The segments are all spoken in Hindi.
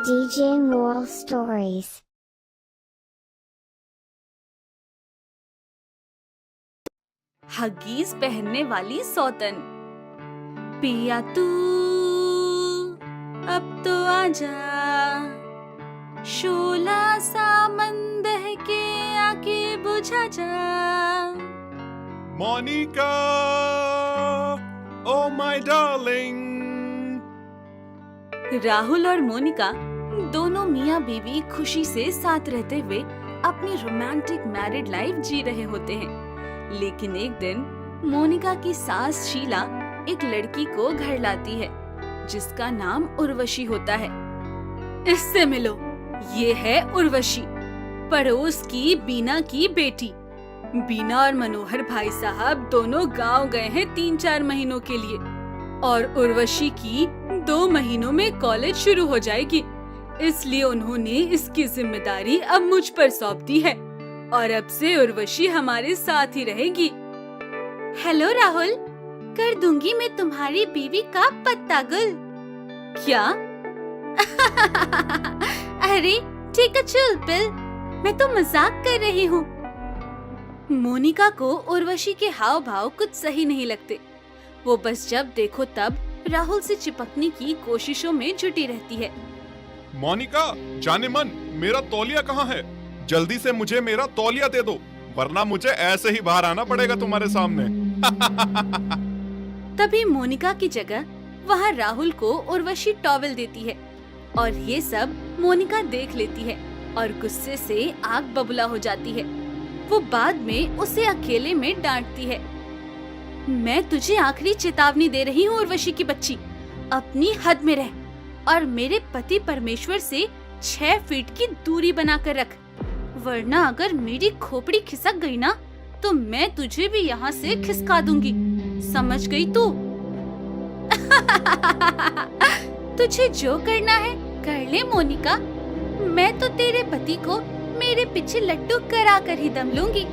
DJ Moral Stories. हगीज पहनने वाली सौतन। पिया तू अब तो आजा, शोला सा मन दह के आके बुझा जा। Monika, oh my darling। Rahul और मोनिका दोनों मियाँ बीवी खुशी से साथ रहते हुए अपनी रोमांटिक मैरिड लाइफ जी रहे होते हैं। लेकिन एक दिन मोनिका की सास शीला एक लड़की को घर लाती है जिसका नाम उर्वशी होता है। इससे मिलो, ये है उर्वशी, पड़ोस की बीना की बेटी। बीना और मनोहर भाई साहब दोनों गांव गए हैं 3-4 महीनों के लिए और उर्वशी की 2 महीनों में कॉलेज शुरू हो जाएगी, इसलिए उन्होंने इसकी जिम्मेदारी अब मुझ पर सौंप दी है और अब से उर्वशी हमारे साथ ही रहेगी। हेलो राहुल, कर दूंगी मैं तुम्हारी बीवी का पत्ता गुल। क्या? अरे ठीक है, चल पिल, मैं तो मजाक कर रही हूँ। मोनिका को उर्वशी के हाव भाव कुछ सही नहीं लगते। वो बस जब देखो तब राहुल से चिपकने की कोशिशों में जुटी रहती है। मोनिका, जाने मन, मेरा तौलिया कहाँ है? जल्दी से मुझे मेरा तौलिया दे दो, वरना मुझे ऐसे ही बाहर आना पड़ेगा तुम्हारे सामने। तभी मोनिका की जगह वहाँ राहुल को उर्वशी टॉवेल देती है और ये सब मोनिका देख लेती है और गुस्से से आग बबूला हो जाती है। वो बाद में उसे अकेले में डांटती है। मैं तुझे आखिरी चेतावनी दे रही हूँ उर्वशी की बच्ची, अपनी हद में रह और मेरे पति परमेश्वर से 6 फीट की दूरी बनाकर रख, वरना अगर मेरी खोपड़ी खिसक गई ना तो मैं तुझे भी यहाँ से खिसका दूंगी, समझ गई तू? तुझे जो करना है कर ले मोनिका, मैं तो तेरे पति को मेरे पीछे लट्टू करा कर ही दम लूंगी,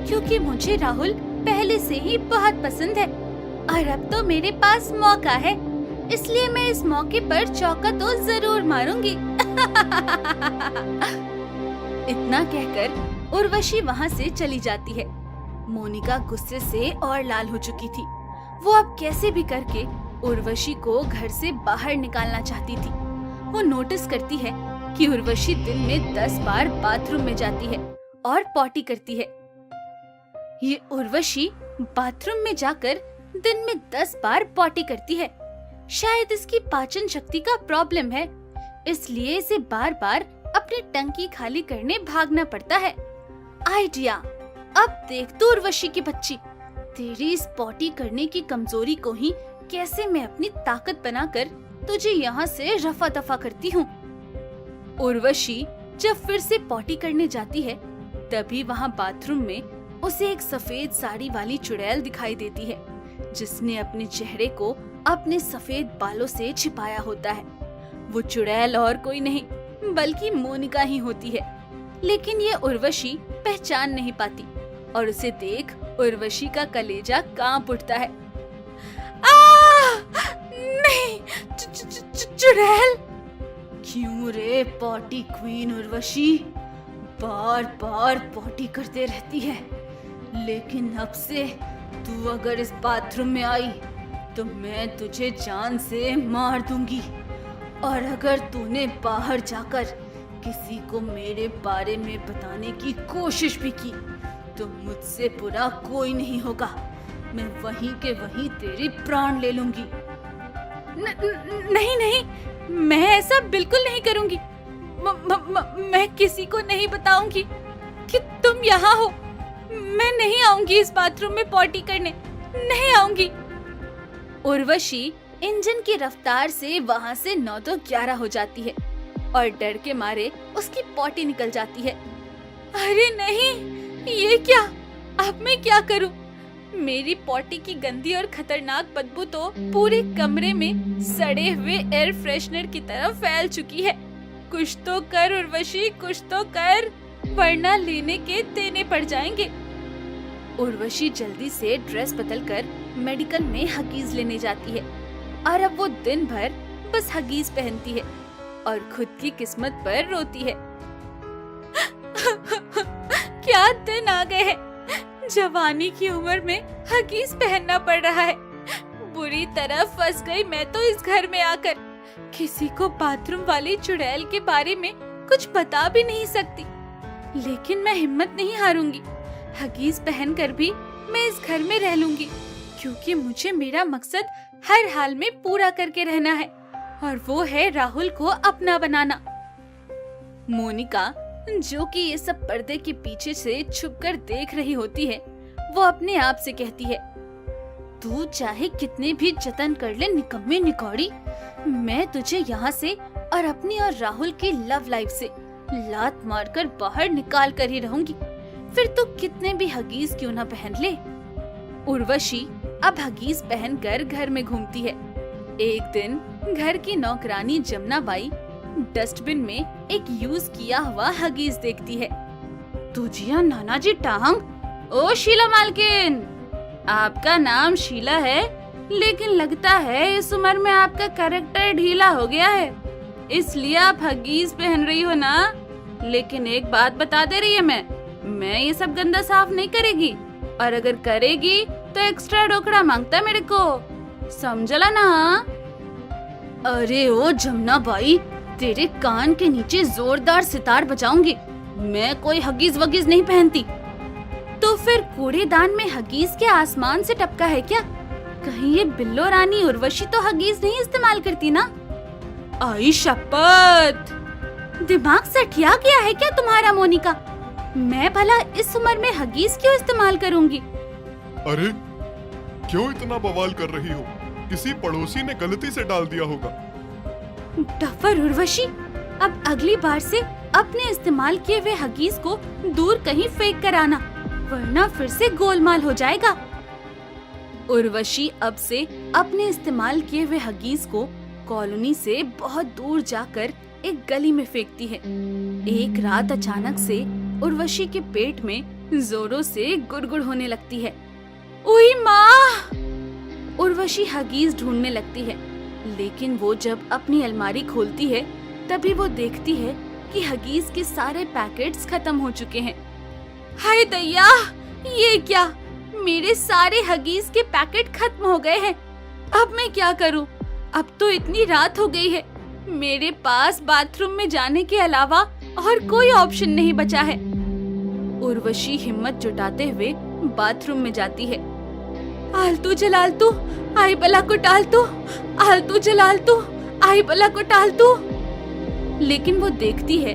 क्योंकि मुझे राहुल पहले से ही बहुत पसंद है और अब तो मेरे पास मौका है, इसलिए मैं इस मौके पर चौका तो जरूर मारूंगी। इतना कहकर उर्वशी वहाँ से चली जाती है। मोनिका गुस्से से और लाल हो चुकी थी। वो अब कैसे भी करके उर्वशी को घर से बाहर निकालना चाहती थी। वो नोटिस करती है कि उर्वशी दिन में 10 बार बाथरूम में जाती है और पॉटी करती है। ये उर्वशी बाथरूम में जाकर दिन में 10 बार पॉटी करती है। शायद इसकी पाचन शक्ति का प्रॉब्लम है, इसलिए इसे बार बार अपनी टंकी खाली करने भागना पड़ता है। आइडिया, अब देख तू उर्वशी की बच्ची, तेरी इस पॉटी करने की कमजोरी को ही कैसे मैं अपनी ताकत बनाकर तुझे यहाँ से रफा दफा करती हूँ। उर्वशी जब फिर से पॉटी करने जाती है तभी वहाँ बाथरूम में उसे एक सफेद साड़ी वाली चुड़ैल दिखाई देती है जिसने अपने चेहरे को अपने सफेद बालों से छिपाया होता है। वो चुड़ैल और कोई नहीं बल्कि मोनिका ही होती है, लेकिन ये उर्वशी पहचान नहीं पाती और उसे देख उर्वशी का कलेजा कांप उठता है। नहीं, चुड़ैल! क्यों रे पॉटी क्वीन उर्वशी, बार बार पॉटी करते रहती है, लेकिन अब से तू अगर इस बाथरूम में आई तो मैं तुझे जान से मार दूंगी और अगर तूने बाहर जाकर किसी को मेरे बारे में बताने की कोशिश भी की तो मुझसे बुरा कोई नहीं होगा, मैं वहीं के वहीं तेरी प्राण ले लूंगी। नहीं नहीं, मैं ऐसा बिल्कुल नहीं करूंगी। मैं किसी को नहीं बताऊंगी कि तुम यहाँ हो। मैं नहीं आऊंगी इस बाथरूम में पॉटी करने, नहीं आऊंगी। उर्वशी इंजन की रफ्तार से वहाँ से 9 तो 11 हो जाती है और डर के मारे उसकी पॉटी निकल जाती है। अरे नहीं, ये क्या? अब मैं क्या करूं? मेरी पॉटी की गंदी और खतरनाक बदबू तो पूरे कमरे में सड़े हुए एयर फ्रेशनर की तरह फैल चुकी है। कुछ तो कर उर्वशी, कुछ तो कर, वरना लेने के देने पड़ जाएंगे। उर्वशी जल्दी से ड्रेस बदलकर मेडिकल में हगीज लेने जाती है और अब वो दिन भर बस हगीज पहनती है। और खुद की किस्मत पर रोती है। क्या दिन आ गए हैं। जवानी की उम्र में हगीज पहनना पड़ रहा है। बुरी तरह फंस गई मैं तो इस घर में आकर। किसी को बाथरूम वाली चुड़ैल के बारे में कुछ बता भी नहीं सकती, लेकिन मैं हिम्मत नहीं हारूंगी। हगीज पहनकर भी मैं इस घर में रह लूंगी, क्योंकि मुझे मेरा मकसद हर हाल में पूरा करके रहना है, और वो है राहुल को अपना बनाना। मोनिका, जो कि ये सब पर्दे के पीछे से छुपकर देख रही होती है, वो अपने आप से कहती है, तू चाहे कितने भी जतन कर ले निकम्मे निकौड़ी, मैं तुझे यहाँ से और अपनी और राहुल की लव लाइफ से लात मारकर बाहर निकाल कर ही रहूंगी। फिर तू कितने भी हगीज क्यों ना पहन ले। उर्वशी अब हगीज पहनकर घर में घूमती है। एक दिन घर की नौकरानी जमुना बाई डस्टबिन में एक यूज किया हुआ हगीज देखती है। तुझिया नानाजी टांग। ओ शीला मालकिन, आपका नाम शीला है, लेकिन लगता है इस उम्र में आपका कैरेक्टर ढीला हो गया है, इसलिए आप हगीज पहन रही हो ना। लेकिन एक बात बता दे रही है, मैं ये सब गंदा साफ नहीं करेगी, और अगर करेगी तो एक्स्ट्रा डोकड़ा मांगता मेरे को, समझला ना। अरे ओ जमुना बाई, तेरे कान के नीचे जोरदार सितार बजाऊंगी। मैं कोई हगीज वगीज नहीं पहनती। तो फिर कूड़ेदान में हगीज के आसमान से टपका है क्या? कहीं ये बिल्लो रानी उर्वशी तो हगीज नहीं इस्तेमाल करती ना? आई शपथ, दिमाग सठिया गया है क्या तुम्हारा मोनिका? मैं भला इस उम्र में हगीज क्यों इस्तेमाल करूंगी? अरे क्यों इतना बवाल कर रही हो? किसी पड़ोसी ने गलती से डाल दिया होगा। डफर उर्वशी, अब अगली बार से अपने इस्तेमाल किए हुए हगीज को दूर कहीं फेंक कर आना, वरना फिर से गोलमाल हो जाएगा। उर्वशी अब से अपने इस्तेमाल किए हुए हगीज को कॉलोनी से बहुत दूर जाकर एक गली में फेंकती है। एक रात अचानक से उर्वशी के पेट में जोरों से गुड़गुड़ होने लगती है। ओई माँ! उर्वशी हगीज ढूंढने लगती है, लेकिन वो जब अपनी अलमारी खोलती है तभी वो देखती है कि हगीज के सारे पैकेट्स खत्म हो चुके हैं। हाय दैया, ये क्या? मेरे सारे हगीज के पैकेट खत्म हो गए हैं। अब मैं क्या करूं? अब तो इतनी रात हो गई है, मेरे पास बाथरूम में जाने के अलावा और कोई ऑप्शन नहीं बचा है। उर्वशी हिम्मत जुटाते हुए बाथरूम में जाती है। आलतू जलालतू, आई बला को टालतू, आलतू जलालतू, आई बला को टालतू। लेकिन वो देखती है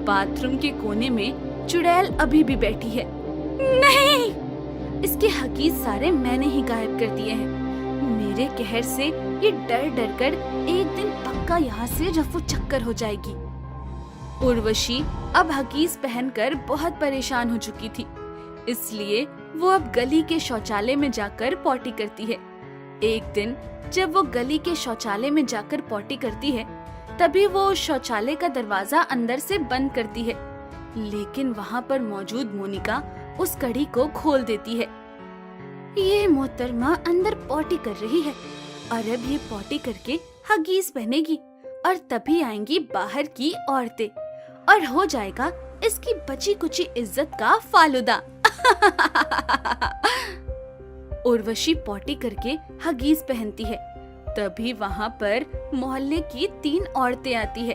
बाथरूम के कोने में चुड़ैल अभी भी बैठी है। नहीं, इसके हगीज सारे मैंने ही गायब कर दिए हैं। मेरे कहर से ये डर डर कर एक दिन पक्का यहाँ से रफू चक्कर हो जाएगी। उर्वशी अब हगीज पहनकर बहुत परेशान हो चुकी थी, इसलिए वो अब गली के शौचालय में जाकर पॉटी करती है। एक दिन जब वो गली के शौचालय में जाकर पॉटी करती है, तभी वो उस शौचालय का दरवाजा अंदर से बंद करती है, लेकिन वहाँ पर मौजूद मोनिका उस कड़ी को खोल देती है। ये मोहतरमा अंदर पॉटी कर रही है, और अब ये पॉटी करके हगीज पहनेगी, और तभी आएंगी बाहर की औरतें, और हो जाएगा इसकी बची कुची इज्जत का फालूदा। उर्वशी पॉटी करके हगीज पहनती है, तभी वहाँ पर मोहल्ले की 3 औरतें आती है,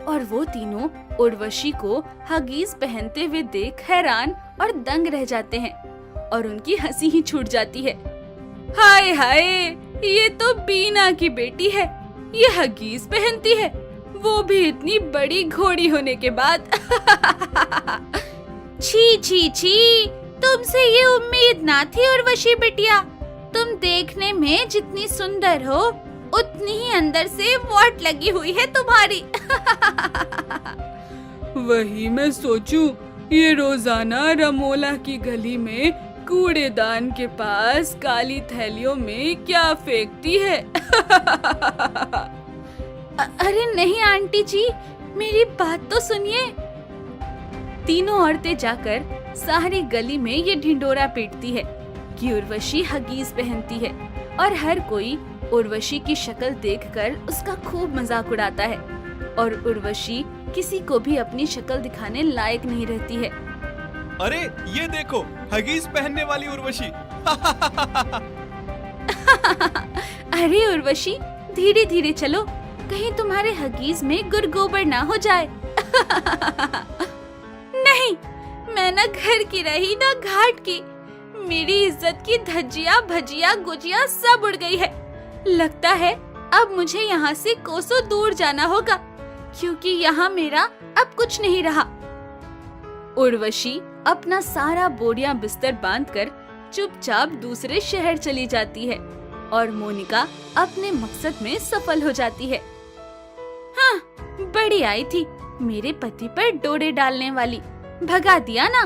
और वो तीनों उर्वशी को हगीज पहनते हुए देख हैरान और दंग रह जाते हैं, और उनकी हंसी ही छूट जाती है। हाय हाय, ये तो बीना की बेटी है, ये हगीज पहनती है, वो भी इतनी बड़ी घोड़ी होने के बाद। छी छी छी, तुमसे ये उम्मीद ना थी उर्वशी बिटिया। तुम देखने में जितनी सुंदर हो, उतनी ही अंदर से वाट लगी हुई है तुम्हारी। वही मैं सोचूं, ये रोजाना रमोला की गली में कूड़ेदान के पास काली थैलियों में क्या फेंकती है। अरे नहीं आंटी जी, मेरी बात तो सुनिए। तीनों औरतें जाकर सारी गली में ये ढिंडोरा पीटती है कि उर्वशी हगीज पहनती है, और हर कोई उर्वशी की शक्ल देखकर उसका खूब मजाक उड़ाता है। और उर्वशी किसी को भी अपनी शक्ल दिखाने लायक नहीं रहती है। अरे ये देखो, हगीज पहनने वाली उर्वशी। अरे उर्वशी, धीरे धीरे चलो, कहीं तुम्हारे हगीज में गुरगोबर ना हो जाए। नहीं, मैं ना घर की रही ना घाट की, मेरी इज्जत की धज्जियां भजिया गुजिया सब उड़ गई है। लगता है अब मुझे यहाँ से कोसों दूर जाना होगा, क्योंकि यहाँ मेरा अब कुछ नहीं रहा। उर्वशी अपना सारा बोरियां बिस्तर बांधकर चुपचाप दूसरे शहर चली जाती है और मोनिका अपने मकसद में सफल हो जाती है। हाँ, बड़ी आई थी मेरे पति पर डोरे डालने वाली, भगा दिया ना।